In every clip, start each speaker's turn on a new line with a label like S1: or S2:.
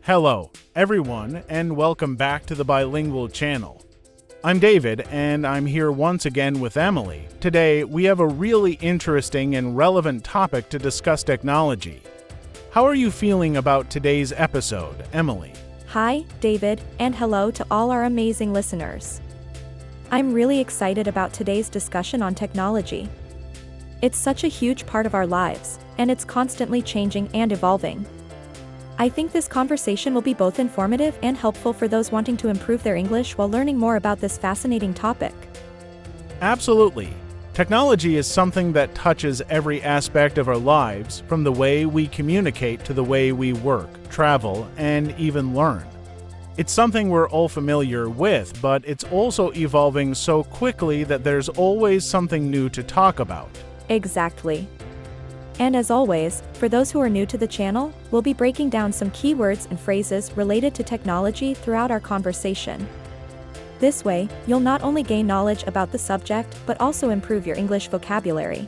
S1: Hello, everyone, and welcome back to the Bilingual channel. I'm David, and I'm here once again with Emily. Today, we have a really interesting and relevant topic to discuss: technology. How are you feeling about today's episode, Emily?
S2: Hi, David, and hello to all our amazing listeners. I'm really excited about today's discussion on technology. It's such a huge part of our lives, and it's constantly changing and evolving. I think this conversation will be both informative and helpful for those wanting to improve their English while learning more about this fascinating topic.
S1: Absolutely. Technology is something that touches every aspect of our lives, from the way we communicate to the way we work, travel, and even learn. It's something we're all familiar with, but it's also evolving so quickly that there's always something new to talk about.
S2: Exactly. And as always, for those who are new to the channel, we'll be breaking down some key words and phrases related to technology throughout our conversation. This way, you'll not only gain knowledge about the subject, but also improve your English vocabulary.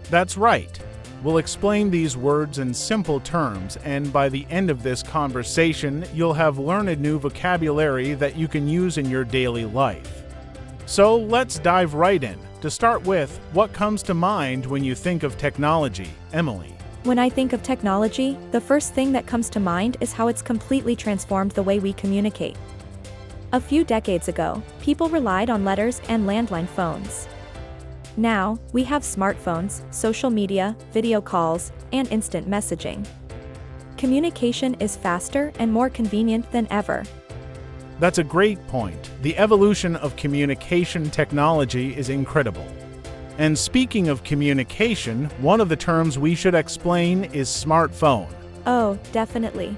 S1: That's right. We'll explain these words in simple terms, and by the end of this conversation, you'll have learned new vocabulary that you can use in your daily life. So let's dive right in. To start with, what comes to mind when you think of technology, Emily?
S2: When I think of technology, the first thing that comes to mind is how it's completely transformed the way we communicate. A few decades ago, people relied on letters and landline phones. Now, we have smartphones, social media, video calls, and instant messaging. Communication is faster and more convenient than ever.
S1: That's a great point. The evolution of communication technology is incredible. And speaking of communication, one of the terms we should explain is smartphone.
S2: Oh, definitely.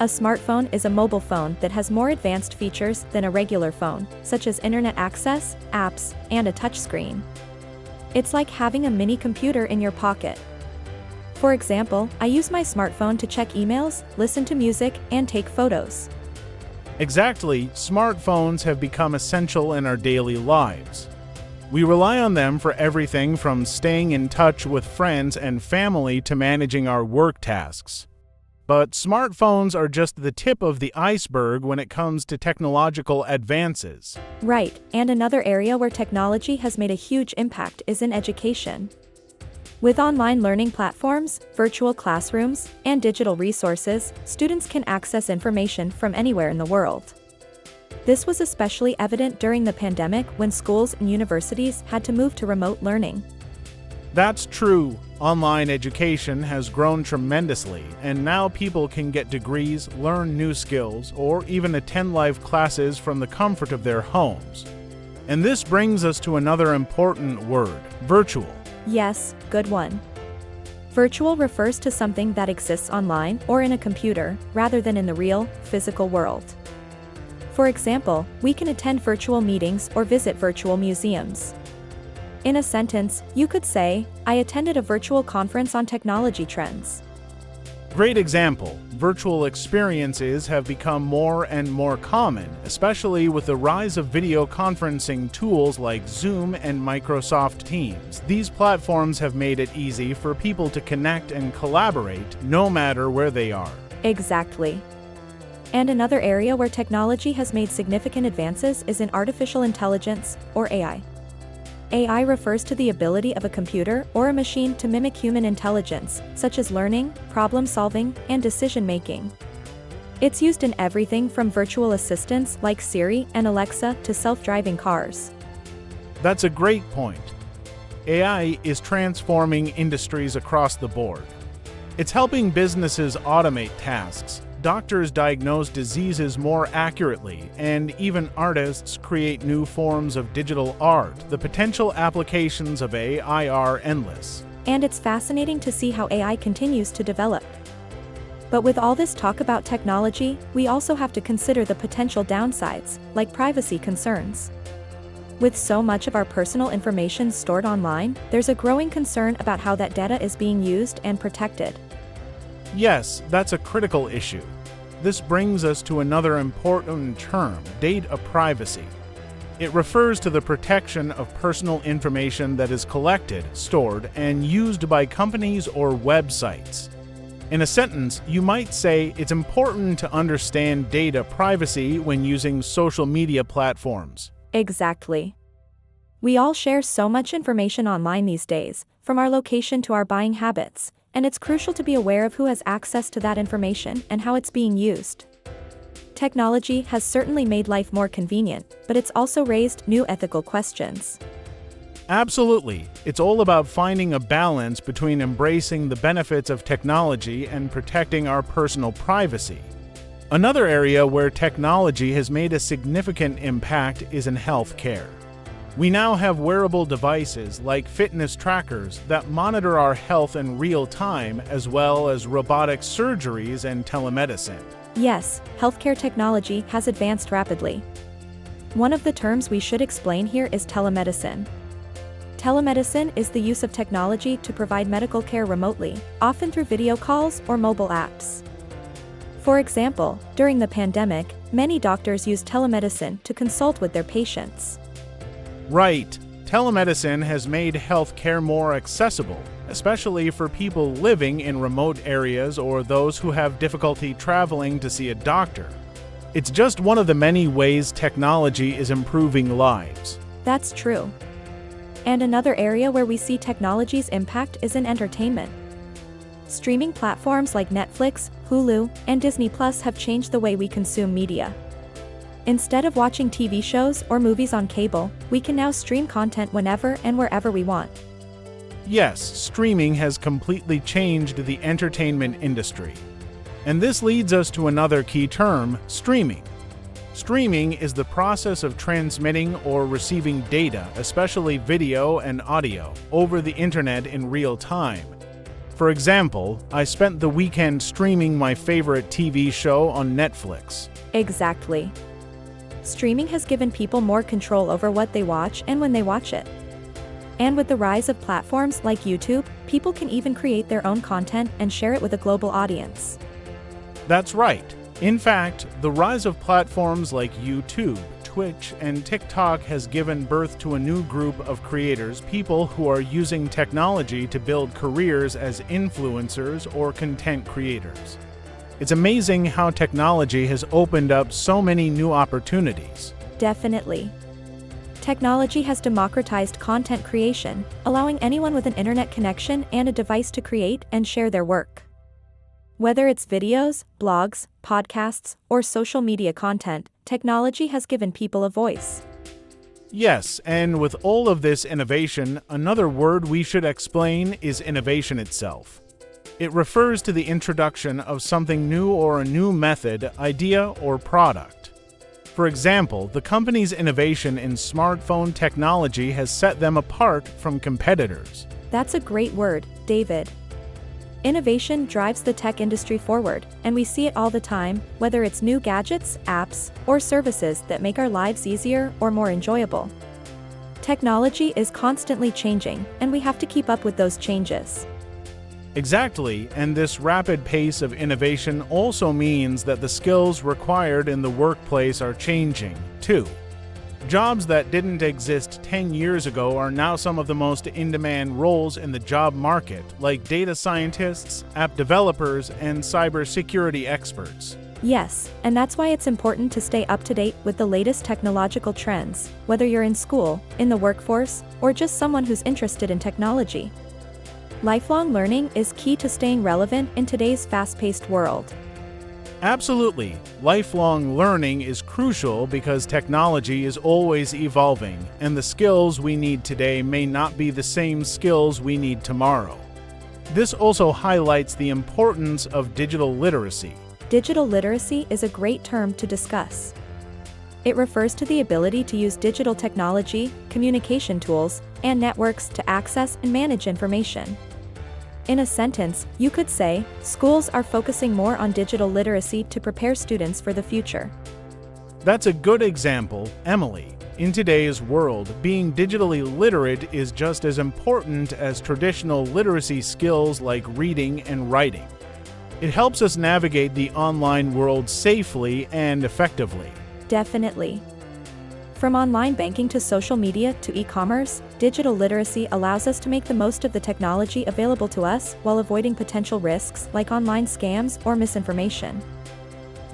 S2: A smartphone is a mobile phone that has more advanced features than a regular phone, such as internet access, apps, and a touchscreen. It's like having a mini computer in your pocket. For example, I use my smartphone to check emails, listen to music, and take photos.
S1: Exactly, smartphones have become essential in our daily lives. We rely on them for everything from staying in touch with friends and family to managing our work tasks. But smartphones are just the tip of the iceberg when it comes to technological advances.
S2: Right, and another area where technology has made a huge impact is in education. With online learning platforms, virtual classrooms, and digital resources, students can access information from anywhere in the world. This was especially evident during the pandemic when schools and universities had to move to remote learning.
S1: That's true. Online education has grown tremendously, and now people can get degrees, learn new skills, or even attend live classes from the comfort of their homes. And this brings us to another important word: virtual.
S2: Yes, good one. Virtual refers to something that exists online or in a computer, rather than in the real, physical world. For example, we can attend virtual meetings or visit virtual museums. In a sentence, you could say, I attended a virtual conference on technology trends.
S1: Great example. Virtual experiences have become more and more common, especially with the rise of video conferencing tools like Zoom and Microsoft Teams. These platforms have made it easy for people to connect and collaborate no matter where they are.
S2: Exactly. And another area where technology has made significant advances is in artificial intelligence, or AI. AI refers to the ability of a computer or a machine to mimic human intelligence, such as learning, problem-solving, and decision-making. It's used in everything from virtual assistants like Siri and Alexa to self-driving cars.
S1: That's a great point. AI is transforming industries across the board. It's helping businesses automate tasks, doctors diagnose diseases more accurately, and even artists create new forms of digital art. The potential applications of AI are endless.
S2: And it's fascinating to see how AI continues to develop. But with all this talk about technology, we also have to consider the potential downsides, like privacy concerns. With so much of our personal information stored online, there's a growing concern about how that data is being used and protected.
S1: Yes, that's a critical issue. This brings us to another important term: data privacy. It refers to the protection of personal information that is collected, stored, and used by companies or websites. In a sentence, you might say it's important to understand data privacy when using social media platforms.
S2: Exactly. We all share so much information online these days, from our location to our buying habits, and it's crucial to be aware of who has access to that information and how it's being used. Technology has certainly made life more convenient, but it's also raised new ethical questions.
S1: Absolutely. It's all about finding a balance between embracing the benefits of technology and protecting our personal privacy. Another area where technology has made a significant impact is in healthcare. We now have wearable devices like fitness trackers that monitor our health in real time, as well as robotic surgeries and telemedicine.
S2: Yes, healthcare technology has advanced rapidly. One of the terms we should explain here is telemedicine. Telemedicine is the use of technology to provide medical care remotely, often through video calls or mobile apps. For example, during the pandemic, many doctors used telemedicine to consult with their patients.
S1: Right. Telemedicine has made healthcare more accessible, especially for people living in remote areas or those who have difficulty traveling to see a doctor. It's just one of the many ways technology is improving lives.
S2: That's true. And another area where we see technology's impact is in entertainment. Streaming platforms like Netflix, Hulu, and Disney Plus have changed the way we consume media. Instead of watching TV shows or movies on cable, we can now stream content whenever and wherever we want.
S1: Yes, streaming has completely changed the entertainment industry. And this leads us to another key term, streaming. Streaming is the process of transmitting or receiving data, especially video and audio, over the internet in real time. For example, I spent the weekend streaming my favorite TV show on Netflix.
S2: Exactly. Streaming has given people more control over what they watch and when they watch it. And with the rise of platforms like YouTube, people can even create their own content and share it with a global audience.
S1: That's right. In fact, the rise of platforms like YouTube, Twitch, and TikTok has given birth to a new group of creators, people who are using technology to build careers as influencers or content creators. It's amazing how technology has opened up so many new opportunities.
S2: Definitely. Technology has democratized content creation, allowing anyone with an internet connection and a device to create and share their work. Whether it's videos, blogs, podcasts, or social media content, technology has given people a voice.
S1: Yes, and with all of this innovation, another word we should explain is innovation itself. It refers to the introduction of something new or a new method, idea, or product. For example, the company's innovation in smartphone technology has set them apart from competitors.
S2: That's a great word, David. Innovation drives the tech industry forward, and we see it all the time, whether it's new gadgets, apps, or services that make our lives easier or more enjoyable. Technology is constantly changing, and we have to keep up with those changes.
S1: Exactly, and this rapid pace of innovation also means that the skills required in the workplace are changing, too. Jobs that didn't exist 10 years ago are now some of the most in-demand roles in the job market, like data scientists, app developers, and cybersecurity experts.
S2: Yes, and that's why it's important to stay up to date with the latest technological trends, whether you're in school, in the workforce, or just someone who's interested in technology. Lifelong learning is key to staying relevant in today's fast-paced world.
S1: Absolutely. Lifelong learning is crucial because technology is always evolving, and the skills we need today may not be the same skills we need tomorrow. This also highlights the importance of digital literacy.
S2: Digital literacy is a great term to discuss. It refers to the ability to use digital technology, communication tools, and networks to access and manage information. In a sentence, you could say, schools are focusing more on digital literacy to prepare students for the future.
S1: That's a good example, Emily. In today's world, being digitally literate is just as important as traditional literacy skills like reading and writing. It helps us navigate the online world safely and effectively.
S2: Definitely. From online banking to social media to e-commerce, digital literacy allows us to make the most of the technology available to us while avoiding potential risks like online scams or misinformation.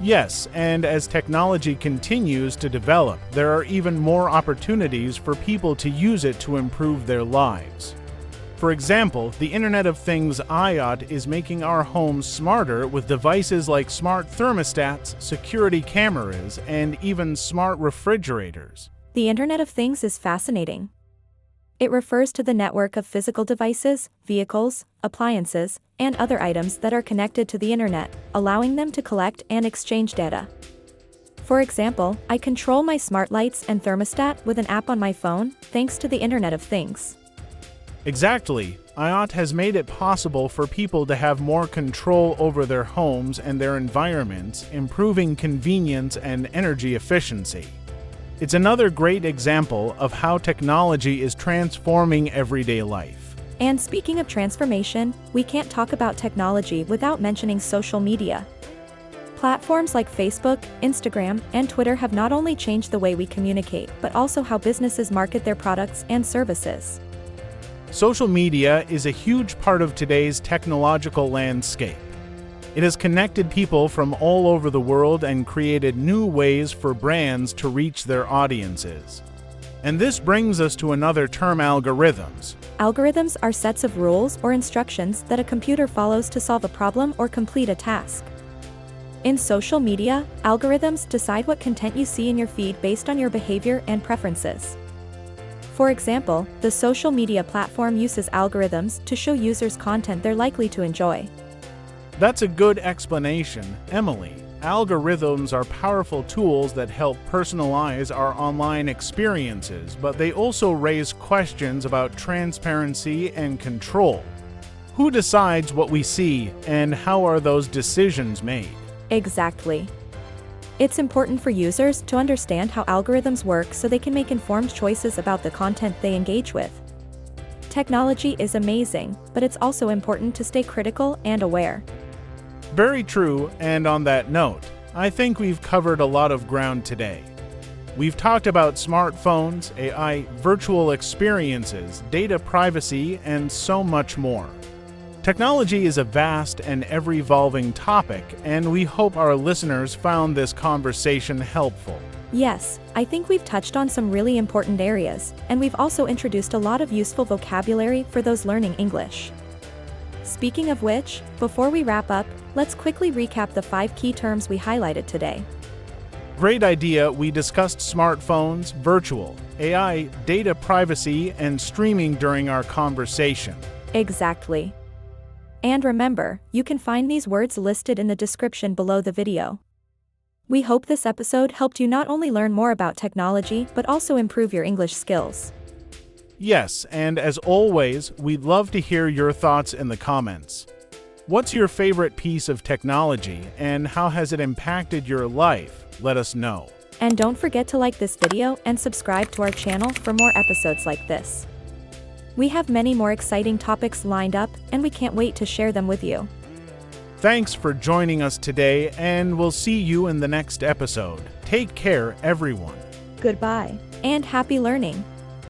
S1: Yes, and as technology continues to develop, there are even more opportunities for people to use it to improve their lives. For example, the Internet of Things IoT is making our homes smarter with devices like smart thermostats, security cameras, and even smart refrigerators.
S2: The Internet of Things is fascinating. It refers to the network of physical devices, vehicles, appliances, and other items that are connected to the Internet, allowing them to collect and exchange data. For example, I control my smart lights and thermostat with an app on my phone, thanks to the Internet of Things.
S1: Exactly. IoT has made it possible for people to have more control over their homes and their environments, improving convenience and energy efficiency. It's another great example of how technology is transforming everyday life.
S2: And speaking of transformation, we can't talk about technology without mentioning social media. Platforms like Facebook, Instagram, and Twitter have not only changed the way we communicate, but also how businesses market their products and services.
S1: Social media is a huge part of today's technological landscape. It has connected people from all over the world and created new ways for brands to reach their audiences. And this brings us to another term: algorithms.
S2: Algorithms are sets of rules or instructions that a computer follows to solve a problem or complete a task. In social media, algorithms decide what content you see in your feed based on your behavior and preferences. For example, the social media platform uses algorithms to show users content they're likely to enjoy.
S1: That's a good explanation, Emily. Algorithms are powerful tools that help personalize our online experiences, but they also raise questions about transparency and control. Who decides what we see, and how are those decisions made?
S2: Exactly. It's important for users to understand how algorithms work so they can make informed choices about the content they engage with. Technology is amazing, but it's also important to stay critical and aware.
S1: Very true, and on that note, I think we've covered a lot of ground today. We've talked about smartphones, AI, virtual experiences, data privacy, and so much more. Technology is a vast and ever-evolving topic, and we hope our listeners found this conversation helpful.
S2: Yes, I think we've touched on some really important areas, and we've also introduced a lot of useful vocabulary for those learning English. Speaking of which, before we wrap up, let's quickly recap the 5 key terms we highlighted today.
S1: Great idea. We discussed smartphones, virtual, AI, data privacy, and streaming during our conversation.
S2: Exactly. And remember, you can find these words listed in the description below the video. We hope this episode helped you not only learn more about technology, but also improve your English skills.
S1: Yes, and as always, we'd love to hear your thoughts in the comments. What's your favorite piece of technology, and how has it impacted your life? Let us know.
S2: And don't forget to like this video and subscribe to our channel for more episodes like this. We have many more exciting topics lined up, and we can't wait to share them with you.
S1: Thanks for joining us today, and we'll see you in the next episode. Take care, everyone.
S2: Goodbye, and happy learning.